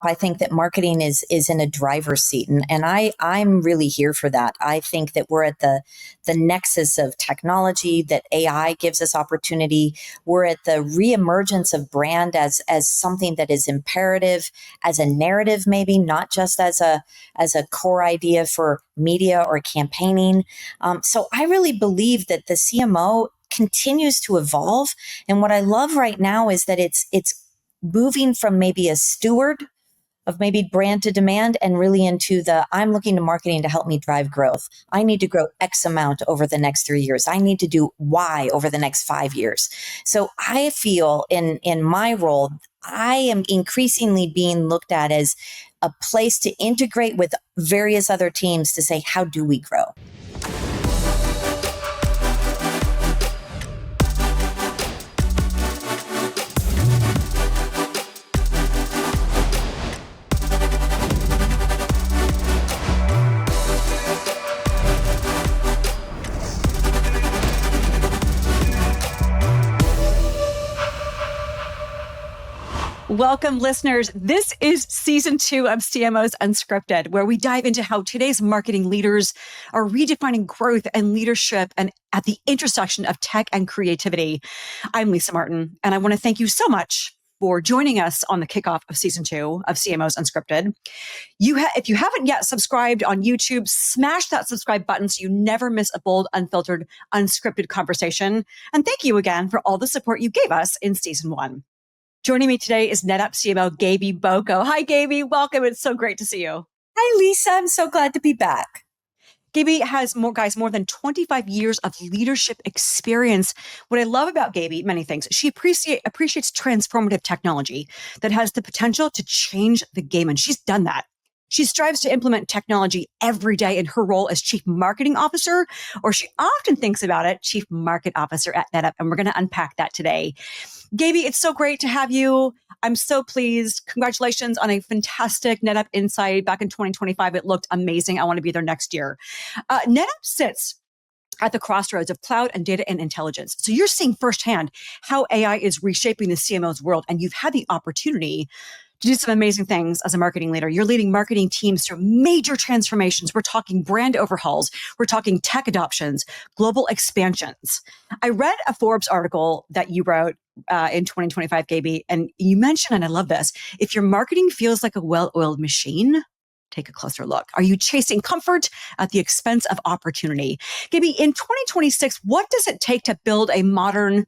I think that marketing is in a driver's seat, and I'm really here for that. I think that we're at the nexus of technology, that AI gives us opportunity. We're at the reemergence of brand as something that is imperative, as a narrative, maybe not just as a core idea for media or campaigning. So I really believe that the CMO continues to evolve, and what I love right now is that it's moving from maybe a steward of maybe brand to demand and really into I'm looking to marketing to help me drive growth. I need to grow X amount over the next 3 years. I need to do Y over the next 5 years. So I feel in my role, I am increasingly being looked at as a place to integrate with various other teams to say, how do we grow? Welcome, listeners. This is season 2 of CMOs Unscripted, where we dive into how today's marketing leaders are redefining growth and leadership and at the intersection of tech and creativity. I'm Lisa Martin, and I want to thank you so much for joining us on the kickoff of season 2 of CMOs Unscripted. If you haven't yet subscribed on YouTube, smash that subscribe button so you never miss a bold, unfiltered, unscripted conversation. And thank you again for all the support you gave us in season 1. Joining me today is NetApp CMO Gabie Boko. Hi, Gabe. Welcome. It's so great to see you. Hi, Lisa. I'm so glad to be back. Gabe has more than 25 years of leadership experience. What I love about Gabe, many things, she appreciates transformative technology that has the potential to change the game, and she's done that. She strives to implement technology every day in her role as Chief Marketing Officer, or she often thinks about it, Chief Market Officer at NetApp, and we're going to unpack that today. Gabe, it's so great to have you. I'm so pleased. Congratulations on a fantastic NetApp Insight back in 2025. It looked amazing. I want to be there next year. NetApp sits at the crossroads of cloud and data and intelligence. So you're seeing firsthand how AI is reshaping the CMO's world, and you've had the opportunity to do some amazing things as a marketing leader. You're leading marketing teams through major transformations. We're talking brand overhauls. We're talking tech adoptions, global expansions. I read a Forbes article that you wrote in 2025, Gabe, and you mentioned, and I love this, if your marketing feels like a well-oiled machine, take a closer look. Are you chasing comfort at the expense of opportunity? Gabe, in 2026, what does it take to build a modern,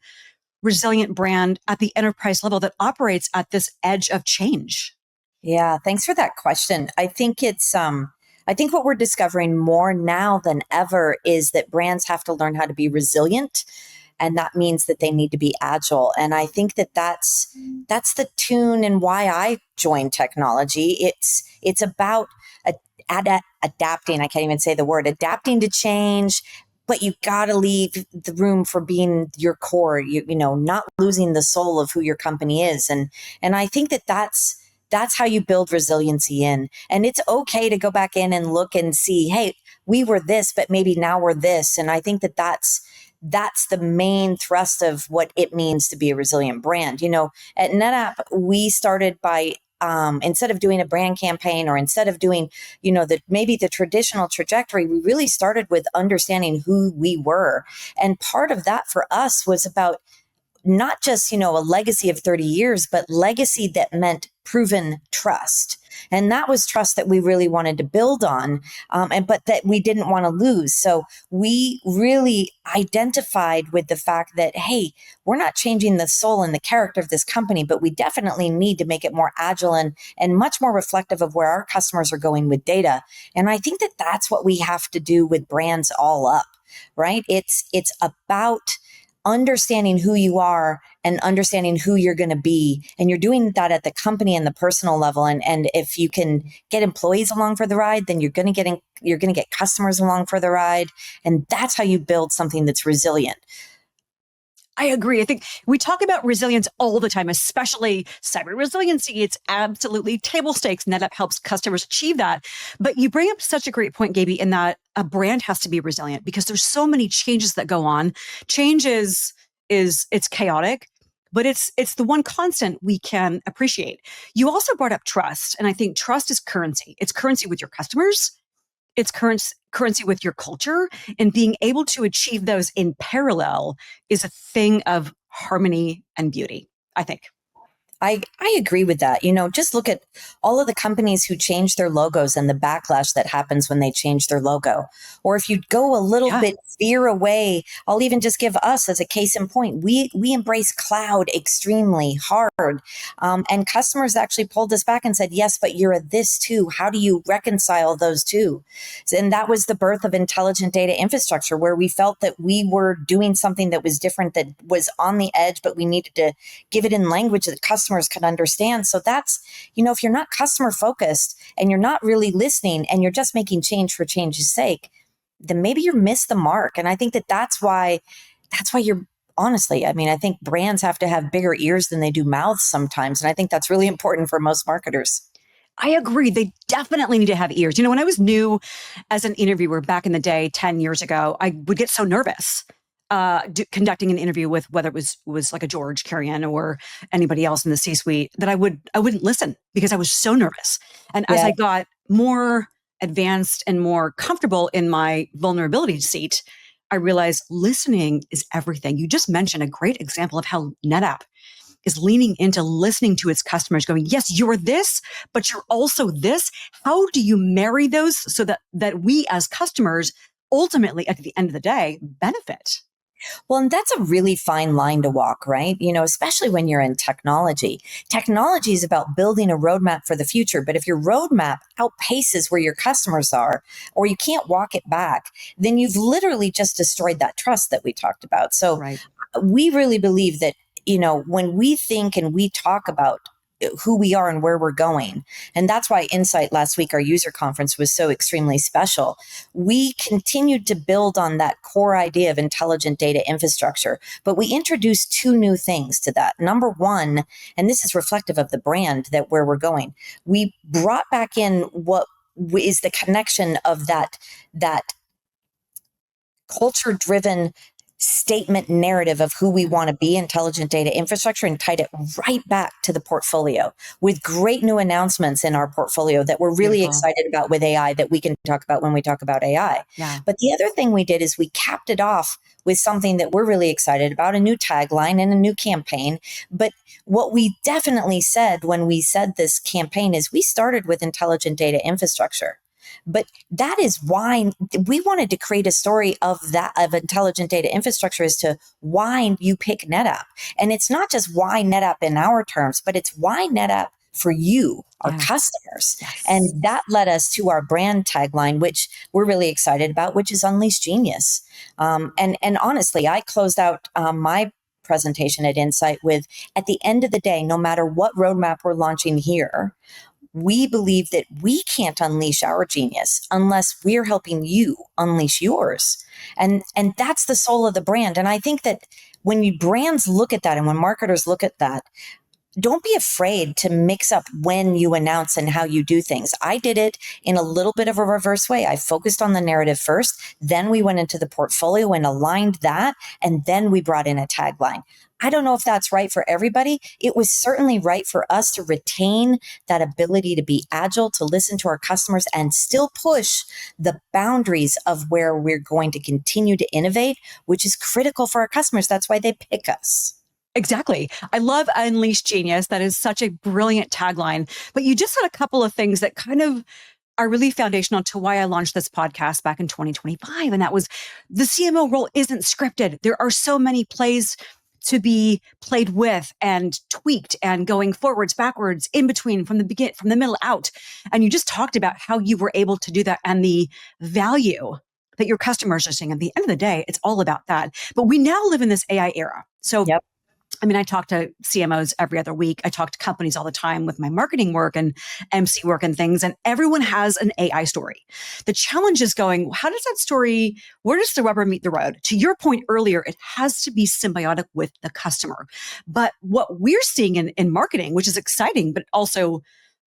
resilient brand at the enterprise level that operates at this edge of change? Yeah, thanks for that question. I think I think what we're discovering more now than ever is that brands have to learn how to be resilient, and that means that they need to be agile. And I think that that's the tune and why I joined technology. It's about adapting. I can't even say the word, adapting to change. But you got to leave the room for being your core, you know, not losing the soul of who your company is. And I think that that's how you build resiliency in. And it's okay to go back in and look and see, hey, we were this, but maybe now we're this. And I think that that's the main thrust of what it means to be a resilient brand. You know, at NetApp, we started by instead of doing a brand campaign, or instead of doing, you know, maybe the traditional trajectory, we really started with understanding who we were. And part of that for us was about not just, you know, a legacy of 30 years, but legacy that meant proven trust. And that was trust that we really wanted to build on, but that we didn't want to lose. So we really identified with the fact that, hey, we're not changing the soul and the character of this company, but we definitely need to make it more agile and much more reflective of where our customers are going with data. And I think that that's what we have to do with brands all up, right? It's about understanding who you are and understanding who you're going to be. And you're doing that at the company and the personal level. And if you can get employees along for the ride, then you're going to get customers along for the ride. And that's how you build something that's resilient. I agree. I think we talk about resilience all the time, especially cyber resiliency. It's absolutely table stakes. NetApp helps customers achieve that. But you bring up such a great point, Gabe, in that a brand has to be resilient because there's so many changes that go on. Change is it's chaotic, but it's the one constant we can appreciate. You also brought up trust, and I think trust is currency. It's currency with your customers. It's currency with your culture, and being able to achieve those in parallel is a thing of harmony and beauty, I think. I agree with that. Just look at all of the companies who change their logos and the backlash that happens when they change their logo. Or if you go a little bit veer away, I'll even just give us as a case in point. We embrace cloud extremely hard. And customers actually pulled us back and said, yes, but you're a this too. How do you reconcile those two? And that was the birth of intelligent data infrastructure, where we felt that we were doing something that was different, that was on the edge, but we needed to give it in language that customers can understand. So that's, if you're not customer focused and you're not really listening and you're just making change for change's sake, then maybe you missed the mark. And I think that's why you're honestly, I think brands have to have bigger ears than they do mouths sometimes. And I think that's really important for most marketers. I agree. They definitely need to have ears. When I was new as an interviewer back in the day, 10 years ago, I would get so nervous conducting an interview with whether it was like a George Carrion or anybody else in the C-suite, that I wouldn't listen because I was so nervous. And as I got more advanced and more comfortable in my vulnerability seat, I realized listening is everything. You just mentioned a great example of how NetApp is leaning into listening to its customers, going, yes, you're this, but you're also this. How do you marry those so that we as customers ultimately, at the end of the day, benefit? Well, and that's a really fine line to walk, right? Especially when you're in technology. Technology is about building a roadmap for the future. But if your roadmap outpaces where your customers are, or you can't walk it back, then you've literally just destroyed that trust that we talked about. So we really believe that, when we think and we talk about who we are and where we're going. And that's why Insight last week, our user conference, was so extremely special. We continued to build on that core idea of intelligent data infrastructure, but we introduced two new things to that. Number one, and this is reflective of the brand that where we're going, we brought back in what is the connection of that culture-driven statement narrative of who we want to be, intelligent data infrastructure, and tied it right back to the portfolio with great new announcements in our portfolio that we're really excited about with AI that we can talk about when we talk about AI. But the other thing we did is we capped it off with something that we're really excited about, a new tagline and a new campaign. But what we definitely said when we said this campaign is we started with intelligent data infrastructure. But that is why we wanted to create a story of intelligent data infrastructure as to why you pick NetApp. And it's not just why NetApp in our terms, but it's why NetApp for you, our customers. And that led us to our brand tagline, which we're really excited about, which is Unleash Genius. And honestly, I closed out my presentation at Insight with, at the end of the day, no matter what roadmap we're launching here, we believe that we can't unleash our genius unless we're helping you unleash yours. And that's the soul of the brand. And I think that when brands look at that and when marketers look at that, don't be afraid to mix up when you announce and how you do things. I did it in a little bit of a reverse way. I focused on the narrative first, then we went into the portfolio and aligned that, and then we brought in a tagline. I don't know if that's right for everybody. It was certainly right for us to retain that ability to be agile, to listen to our customers, and still push the boundaries of where we're going to continue to innovate, which is critical for our customers. That's why they pick us. Exactly. I love Unleash Genius. That is such a brilliant tagline. But you just said a couple of things that kind of are really foundational to why I launched this podcast back in 2025. And that was the CMO role isn't scripted. There are so many plays to be played with and tweaked and going forwards, backwards, in between, from the middle out. And you just talked about how you were able to do that and the value that your customers are seeing. At the end of the day, it's all about that. But we now live in this AI era. So I talk to CMOs every other week. I talk to companies all the time with my marketing work and MC work and things, and everyone has an AI story. The challenge is going, how does that story, where does the rubber meet the road? To your point earlier, it has to be symbiotic with the customer. But what we're seeing in marketing, which is exciting, but also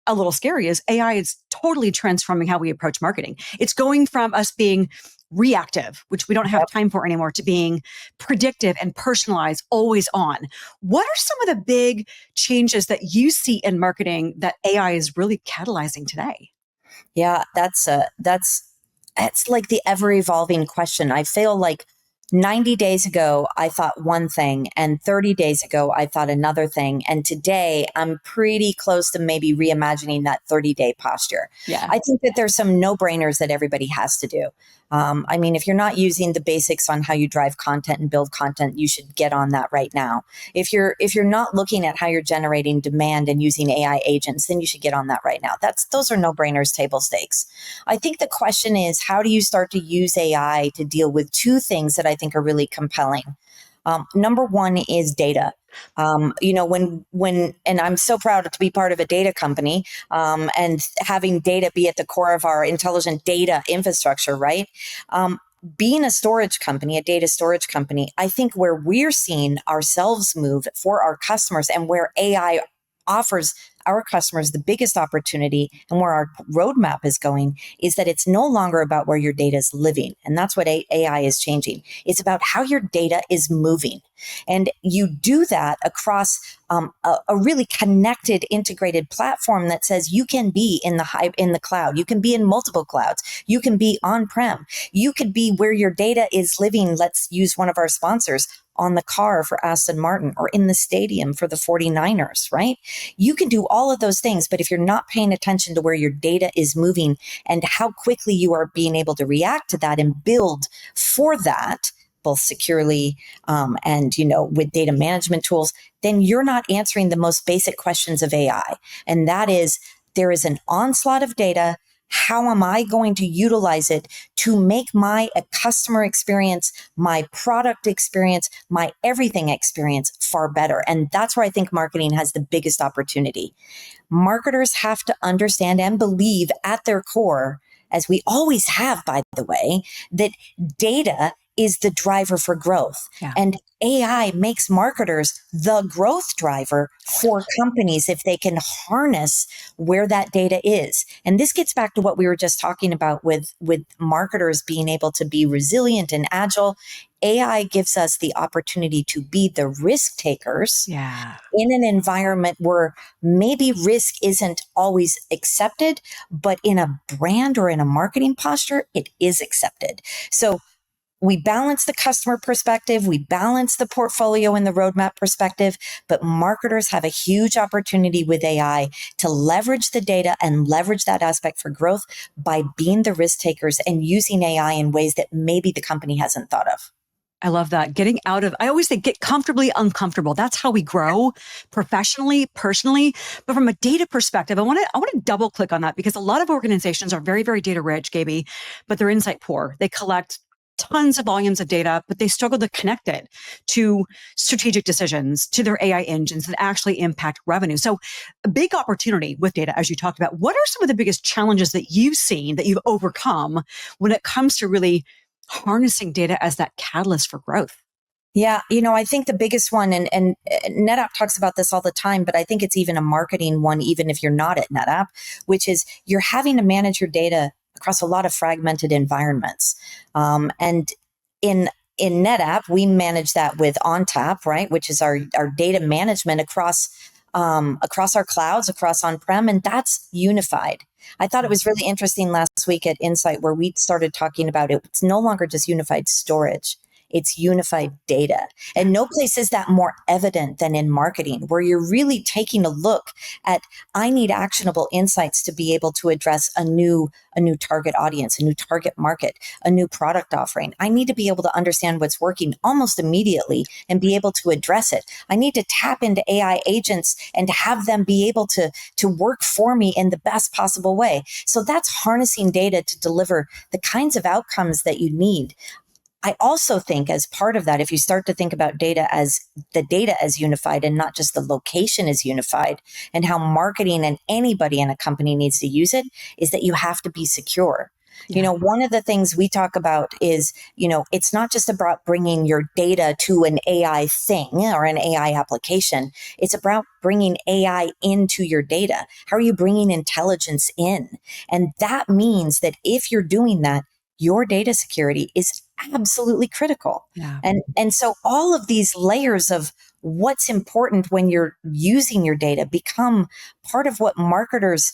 a little scary is AI is totally transforming how we approach marketing. It's going from us being reactive, which we don't have time for anymore, to being predictive and personalized, always on. What are some of the big changes that you see in marketing that AI is really catalyzing today? Yeah, that's like the ever evolving question. I feel like 90 days ago, I thought one thing, and 30 days ago, I thought another thing. And today, I'm pretty close to maybe reimagining that 30-day posture. Yeah. I think that there's some no brainers that everybody has to do. I mean, if you're not using the basics on how you drive content and build content, you should get on that right now. If you're not looking at how you're generating demand and using AI agents, then you should get on that right now. Those are no brainers, table stakes. I think the question is, how do you start to use AI to deal with two things that I think are really compelling? Number one is data. And I'm so proud to be part of a data company, and having data be at the core of our intelligent data infrastructure, right? Being a storage company, a data storage company, I think where we're seeing ourselves move for our customers and where AI offers our customers the biggest opportunity and where our roadmap is going is that it's no longer about where your data is living. And that's what AI is changing. It's about how your data is moving. And you do that across a really connected, integrated platform that says you can be in the cloud. You can be in multiple clouds. You can be on-prem. You could be where your data is living. Let's use one of our sponsors, on the car for Aston Martin, or in the stadium for the 49ers, right? You can do all of those things, but if you're not paying attention to where your data is moving and how quickly you are being able to react to that and build for that, both securely and with data management tools, then you're not answering the most basic questions of AI. And that is, there is an onslaught of data. How am I going to utilize it to make my customer experience, my product experience, my everything experience far better? And that's where I think marketing has the biggest opportunity. Marketers have to understand and believe at their core, as we always have, by the way, that data is the driver for growth. Yeah. And AI makes marketers the growth driver for companies if they can harness where that data is. And this gets back to what we were just talking about with marketers being able to be resilient and agile. AI gives us the opportunity to be the risk takers in an environment where maybe risk isn't always accepted, but in a brand or in a marketing posture, it is accepted. So we balance the customer perspective, we balance the portfolio and the roadmap perspective, but marketers have a huge opportunity with AI to leverage the data and leverage that aspect for growth by being the risk takers and using AI in ways that maybe the company hasn't thought of. I love that. I always think, get comfortably uncomfortable. That's how we grow professionally, personally. But from a data perspective, I want to double click on that, because a lot of organizations are very, very data rich, Gabie, but they're insight poor. They collect tons of volumes of data, but they struggle to connect it to strategic decisions, to their AI engines that actually impact revenue. So a big opportunity with data, as you talked about. What are some of the biggest challenges that you've seen, that you've overcome when it comes to really harnessing data as that catalyst for growth? Yeah, I think the biggest one, and NetApp talks about this all the time, but I think it's even a marketing one, even if you're not at NetApp, which is you're having to manage your data across a lot of fragmented environments. And in NetApp, we manage that with ONTAP, right, which is our data management across our clouds, across on-prem, and that's unified. I thought it was really interesting last week at Insight where we started talking about it. It's no longer just unified storage. It's unified data. And no place is that more evident than in marketing, where you're really taking a look at, I need actionable insights to be able to address a new target audience, a new target market, a new product offering. I need to be able to understand what's working almost immediately and be able to address it. I need to tap into AI agents and have them be able to work for me in the best possible way. So that's harnessing data to deliver the kinds of outcomes that you need. I also think as part of that, if you start to think about data as unified and not just the location as unified, and how marketing and anybody in a company needs to use it, is that you have to be secure. Yeah. One of the things we talk about is, it's not just about bringing your data to an AI thing or an AI application. It's about bringing AI into your data. How are you bringing intelligence in? And that means that if you're doing that, your data security is absolutely critical. Yeah. And so all of these layers of what's important when you're using your data become part of what marketers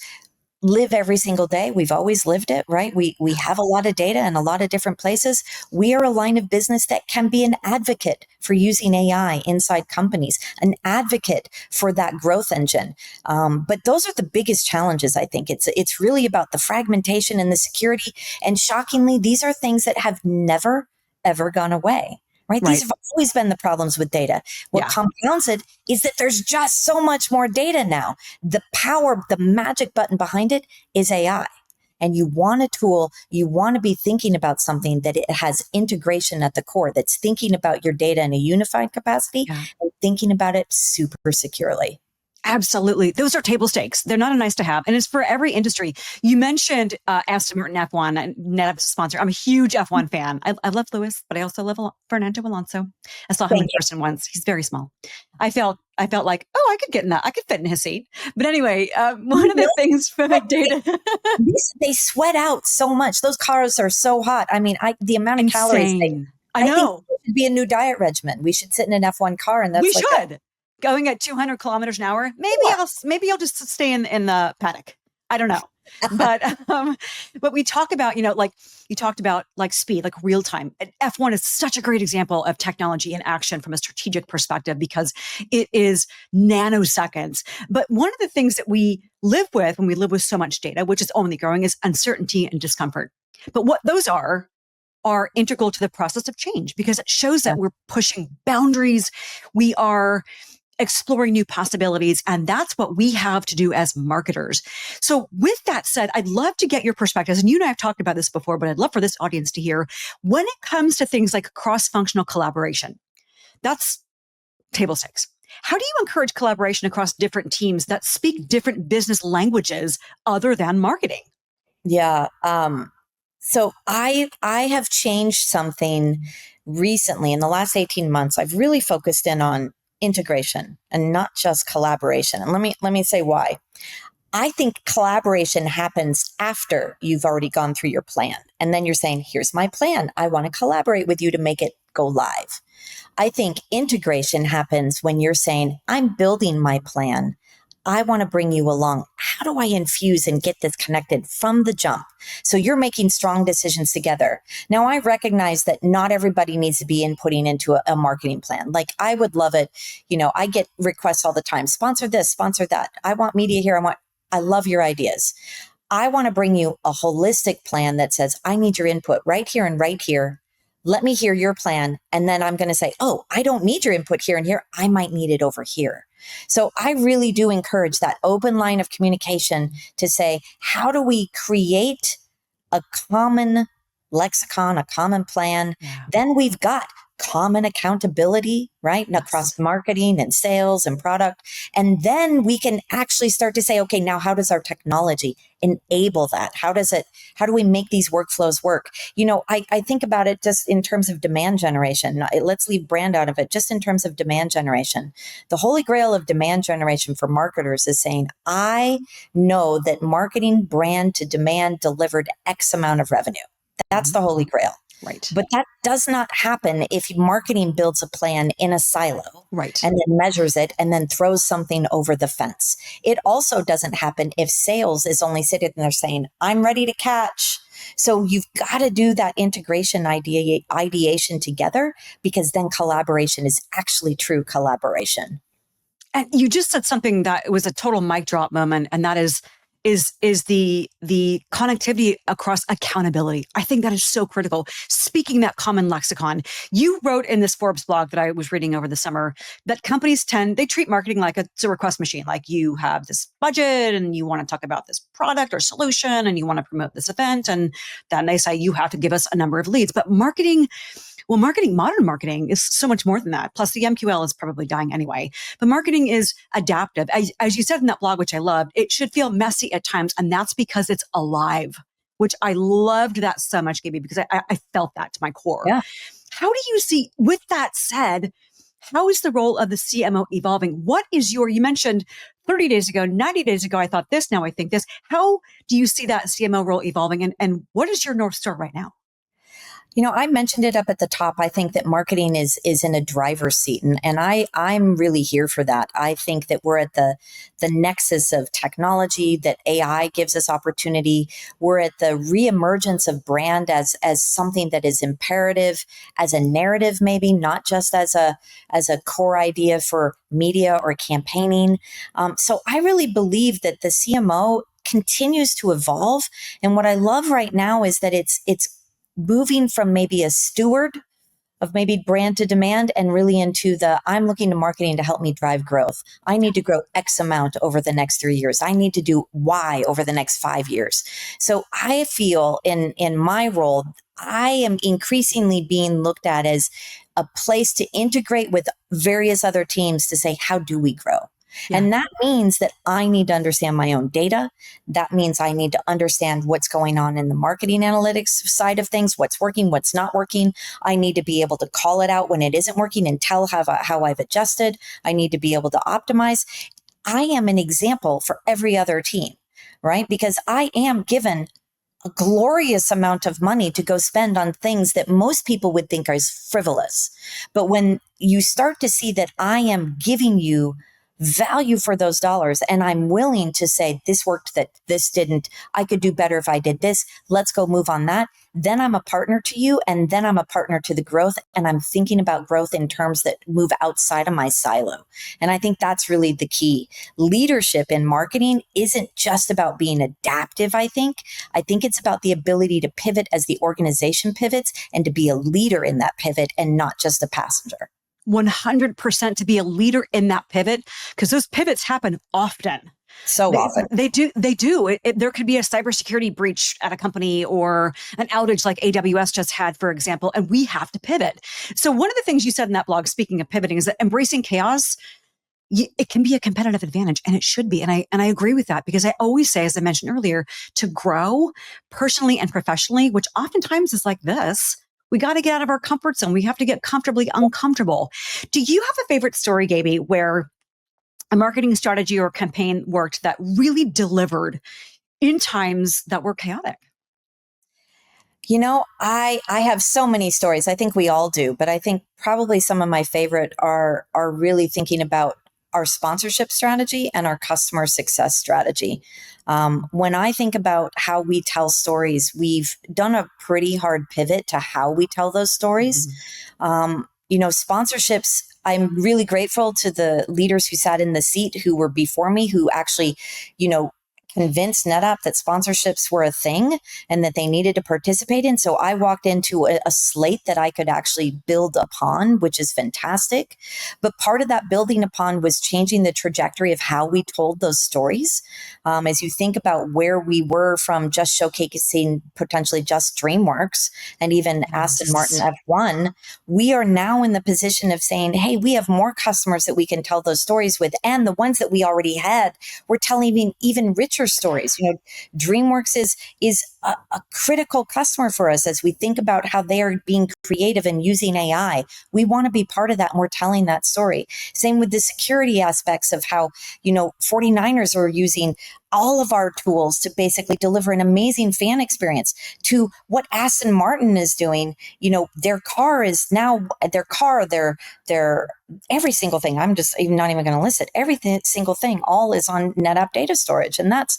live every single day. We've always lived it, right? We have a lot of data in a lot of different places. We are a line of business that can be an advocate for using AI inside companies, an advocate for that growth engine. But those are the biggest challenges, I think. It's really about the fragmentation and the security. And shockingly, these are things that have never, ever gone away. Right? These have always been the problems with data. What compounds it is that there's just so much more data now. The power, the magic button behind it is AI. And you want a tool, you want to be thinking about something that it has integration at the core, that's thinking about your data in a unified capacity and thinking about it super securely. Absolutely. Those are table stakes. They're not a nice to have. And it's for every industry. You mentioned Aston Martin F1, and NetApp's sponsor. I'm a huge F1 fan. I love Lewis, but I also love Fernando Alonso. I saw him in person once. He's very small. I felt like, I could get in that. I could fit in his seat. But anyway, one of the things from the data. They sweat out so much. Those cars are so hot. I mean, the amount of calories. I know. Think it should be a new diet regimen. We should sit in an F1 car, and that's we should. Going at 200 kilometers an hour, maybe I'll just stay in the paddock. I don't know. But we talk about, like you talked about, like speed, like real time. F1 is such a great example of technology in action from a strategic perspective because it is nanoseconds. But one of the things that we live with when we live with so much data, which is only growing, is uncertainty and discomfort. But what those are integral to the process of change because it shows that we're pushing boundaries. We are exploring new possibilities. And that's what we have to do as marketers. So with that said, I'd love to get your perspectives. And you and I have talked about this before, but I'd love for this audience to hear when it comes to things like cross-functional collaboration. That's table stakes. How do you encourage collaboration across different teams that speak different business languages other than marketing? Yeah. So I have changed something recently in the last 18 months. I've really focused in on integration and not just collaboration. And let me say why. I think collaboration happens after you've already gone through your plan. And then you're saying, here's my plan. I want to collaborate with you to make it go live. I think integration happens when you're saying, I'm building my plan. I want to bring you along. How do I infuse and get this connected from the jump? So you're making strong decisions together. Now, I recognize that not everybody needs to be inputting into a marketing plan. Like I would love it. I get requests all the time. Sponsor this, sponsor that. I want media here. I love your ideas. I want to bring you a holistic plan that says, I need your input right here and right here. Let me hear your plan. And then I'm going to say, I don't need your input here and here. I might need it over here. So I really do encourage that open line of communication to say, how do we create a common lexicon, a common plan? Yeah. Then we've got common accountability, right? Yes. Across marketing and sales and product. And then we can actually start to say, okay, now how does our technology enable that? How do we make these workflows work? I think about it just in terms of demand generation. Let's leave brand out of it, just in terms of demand generation. The holy grail of demand generation for marketers is saying, I know that marketing brand to demand delivered X amount of revenue. That's the holy grail. Right. But that does not happen if marketing builds a plan in a silo, right, and then measures it and then throws something over the fence. It also doesn't happen if sales is only sitting there saying, I'm ready to catch. So you've got to do that integration ideation together, because then collaboration is actually true collaboration. And you just said something that was a total mic drop moment, and that is the connectivity across accountability. I think that is so critical. Speaking that common lexicon, you wrote in this Forbes blog that I was reading over the summer that companies they treat marketing like it's a request machine. Like you have this budget and you want to talk about this product or solution and you want to promote this event. And then they say you have to give us a number of leads. But modern marketing is so much more than that. Plus the MQL is probably dying anyway. But marketing is adaptive. As you said in that blog, which I loved, it should feel messy at times. And that's because it's alive. which I loved that so much, Gabe, because I felt that to my core. Yeah. How do you see, with that said, how is the role of the CMO evolving? What is you mentioned 30 days ago, 90 days ago, I thought this, now I think this. How do you see that CMO role evolving? And what is your North Star right now? I mentioned it up at the top. I think that marketing is in a driver's seat, and I'm really here for that. I think that we're at the nexus of technology, that AI gives us opportunity. We're at the reemergence of brand as something that is imperative, as a narrative, maybe not just as a core idea for media or campaigning. So I really believe that the CMO continues to evolve, and what I love right now is that it's moving from maybe a steward of maybe brand to demand and really into I'm looking to marketing to help me drive growth. I need to grow X amount over the next 3 years. I need to do Y over the next 5 years. So I feel in my role, I am increasingly being looked at as a place to integrate with various other teams to say, how do we grow? Yeah. And that means that I need to understand my own data. That means I need to understand what's going on in the marketing analytics side of things, what's working, what's not working. I need to be able to call it out when it isn't working and tell how I've adjusted. I need to be able to optimize. I am an example for every other team, right? Because I am given a glorious amount of money to go spend on things that most people would think are frivolous. But when you start to see that I am giving you value for those dollars, and I'm willing to say, this worked, that this didn't, I could do better if I did this, let's go move on that, then I'm a partner to you, and then I'm a partner to the growth, and I'm thinking about growth in terms that move outside of my silo. And I think that's really the key. Leadership in marketing isn't just about being adaptive, I think it's about the ability to pivot as the organization pivots and to be a leader in that pivot and not just a passenger. 100% to be a leader in that pivot, because those pivots happen often. So often. They do. There could be a cybersecurity breach at a company or an outage like AWS just had, for example, and we have to pivot. So one of the things you said in that blog, speaking of pivoting, is that embracing chaos, it can be a competitive advantage, and it should be. And I agree with that, because I always say, as I mentioned earlier, to grow personally and professionally, which oftentimes is like this, we got to get out of our comfort zone. We have to get comfortably uncomfortable. Do you have a favorite story, Gabie, where a marketing strategy or campaign worked that really delivered in times that were chaotic? I have so many stories. I think we all do, but I think probably some of my favorite are really thinking about our sponsorship strategy and our customer success strategy. When I think about how we tell stories, we've done a pretty hard pivot to how we tell those stories. Mm-hmm. Sponsorships, I'm really grateful to the leaders who sat in the seat who were before me, who actually, convinced NetApp that sponsorships were a thing and that they needed to participate in. So I walked into a slate that I could actually build upon, which is fantastic. But part of that building upon was changing the trajectory of how we told those stories. As you think about where we were from just showcasing potentially just DreamWorks and even Aston Martin F1, we are now in the position of saying, hey, we have more customers that we can tell those stories with. And the ones that we already had, we're telling even richer stories. DreamWorks is a critical customer for us as we think about how they are being creative and using AI. We want to be part of that, and we're telling that story. Same with the security aspects of how, 49ers are using all of our tools to basically deliver an amazing fan experience, to what Aston Martin is doing. Their car is now their every single thing. I'm just not even going to list it. Single thing, all is on NetApp data storage. And that's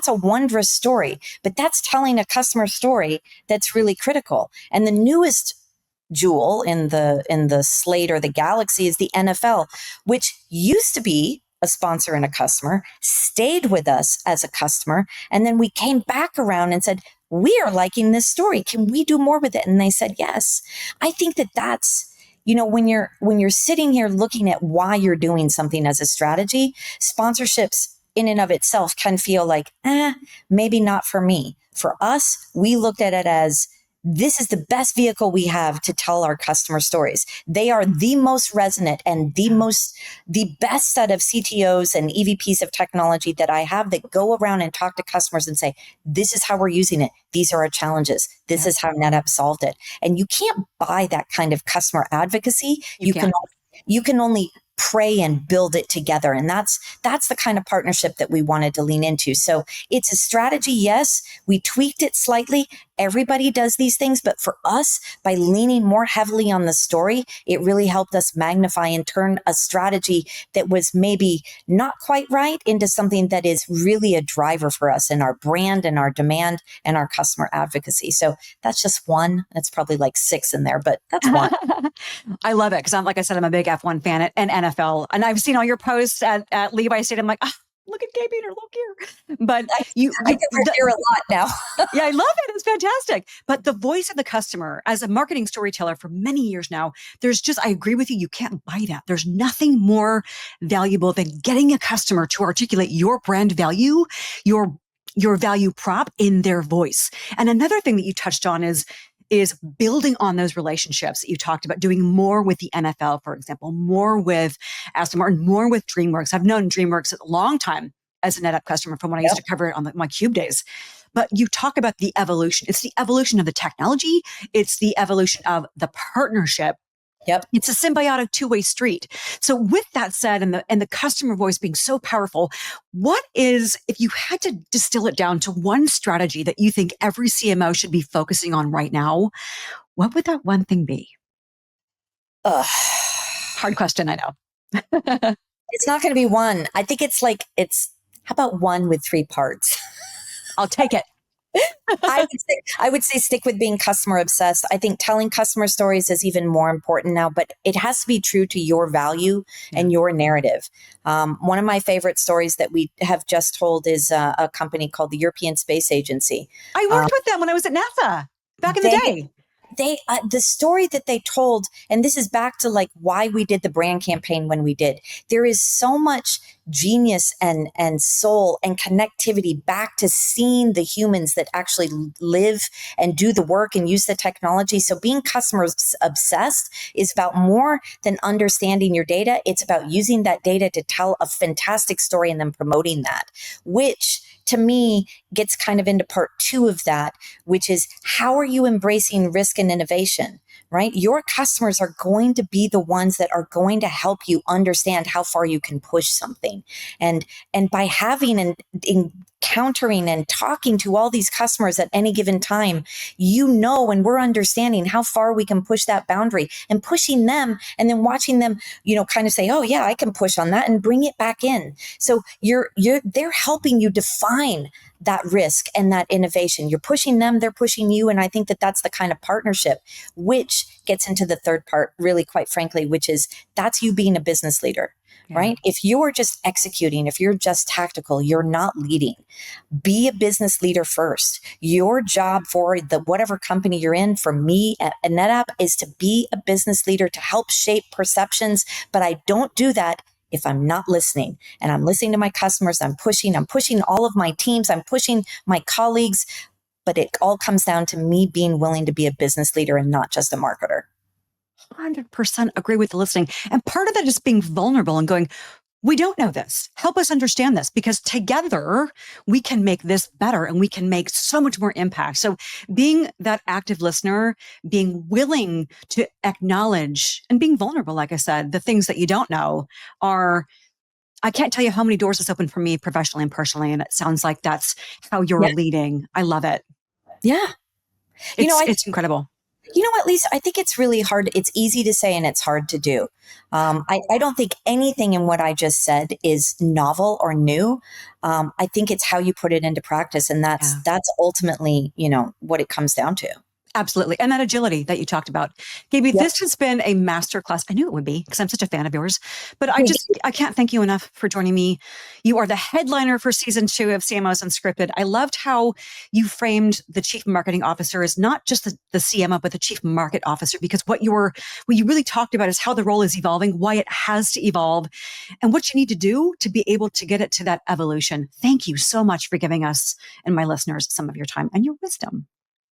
a wondrous story, but that's telling a customer story that's really critical. And the newest jewel in the slate or the galaxy is the NFL, which used to be a sponsor and a customer, stayed with us as a customer, and then we came back around and said, we are liking this story. Can we do more with it? And they said yes. I think that's, when you're sitting here looking at why you're doing something as a strategy, sponsorships in and of itself can feel like, maybe not for me. For us, we looked at it as this is the best vehicle we have to tell our customer stories. They are the most resonant and the best set of CTOs and EVPs of technology that I have that go around and talk to customers and say, this is how we're using it. These are our challenges. This is how NetApp solved it. And you can't buy that kind of customer advocacy. You can only pray and build it together. And that's the kind of partnership that we wanted to lean into. So it's a strategy. Yes, we tweaked it slightly. Everybody does these things, but for us, by leaning more heavily on the story, it really helped us magnify and turn a strategy that was maybe not quite right into something that is really a driver for us in our brand and our demand and our customer advocacy. So that's just one. That's probably like 6 in there, but that's one. I love it because like I said, I'm a big F1 fan and NFL, and I've seen all your posts at Levi Stadium. I'm like, look at Gabe Eater, look here. But I get her here a lot now. Yeah, I love it. It's fantastic. But the voice of the customer, as a marketing storyteller for many years now, I agree with you. You can't buy that. There's nothing more valuable than getting a customer to articulate your brand value, your value prop in their voice. And another thing that you touched on is building on those relationships that you talked about, doing more with the NFL, for example, more with Aston Martin, more with DreamWorks. I've known DreamWorks a long time as a NetApp customer from when I used to cover it on my Cube days. But you talk about the evolution. It's the evolution of the technology. It's the evolution of the partnership. Yep. It's a symbiotic two-way street. So with that said, and the customer voice being so powerful, what is, if you had to distill it down to one strategy that you think every CMO should be focusing on right now, what would that one thing be? Hard question, I know. It's not going to be one. I think how about one with 3 parts? I'll take it. I would say stick with being customer obsessed. I think telling customer stories is even more important now, but it has to be true to your value and your narrative. One of my favorite stories that we have just told is a company called the European Space Agency. I worked with them when I was at NASA back in the day. The story that they told, and this is back to like why we did the brand campaign when we did, there is so much genius and soul and connectivity back to seeing the humans that actually live and do the work and use the technology. So being customer obsessed is about more than understanding your data. It's about using that data to tell a fantastic story and then promoting that, which to me gets kind of into part 2 of that, which is how are you embracing risk and innovation, right? Your customers are going to be the ones that are going to help you understand how far you can push something. And by having and encountering and talking to all these customers at any given time, when we're understanding how far we can push that boundary and pushing them and then watching them, kind of say, oh yeah, I can push on that and bring it back in. So they're helping you define that risk and that innovation. You're pushing them, they're pushing you. And I think that that's the kind of partnership, which gets into the third part, really, quite frankly, which is that's you being a business leader, right? If you're just executing, if you're just tactical, you're not leading. Be a business leader first. Your job for whatever company you're in, for me at NetApp, is to be a business leader to help shape perceptions. But I don't do that if I'm not listening, and I'm listening to my customers. I'm pushing all of my teams. I'm pushing my colleagues, but it all comes down to me being willing to be a business leader and not just a marketer. 100% agree with the listening. And part of that is being vulnerable and going, we don't know this. Help us understand this, because together we can make this better and we can make so much more impact. So being that active listener, being willing to acknowledge and being vulnerable, like I said, the things that you don't know I can't tell you how many doors it's opened for me professionally and personally. And it sounds like that's how you're leading. I love it. Yeah. It's incredible. You know what, Lisa, I think it's really hard. It's easy to say and it's hard to do. I don't think anything in what I just said is novel or new. I think it's how you put it into practice. And that's ultimately, what it comes down to. Absolutely. And that agility that you talked about. Gabe, this has been a masterclass. I knew it would be because I'm such a fan of yours, but I can't thank you enough for joining me. You are the headliner for season 2 of CMOs Unscripted. I loved how you framed the chief marketing officer as not just the CMO, but the chief market officer, because what you really talked about is how the role is evolving, why it has to evolve, and what you need to do to be able to get it to that evolution. Thank you so much for giving us and my listeners some of your time and your wisdom.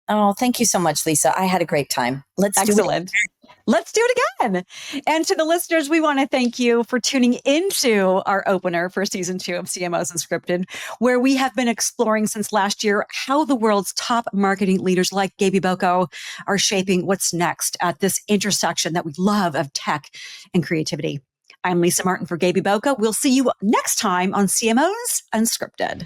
Oh, thank you so much, Lisa. I had a great time. Let's do it. Excellent. Let's do it again. And to the listeners, we want to thank you for tuning into our opener for season 2 of CMOs Unscripted, where we have been exploring since last year how the world's top marketing leaders like Gabie Boko are shaping what's next at this intersection that we love of tech and creativity. I'm Lisa Martin for Gabie Boko. We'll see you next time on CMOs Unscripted.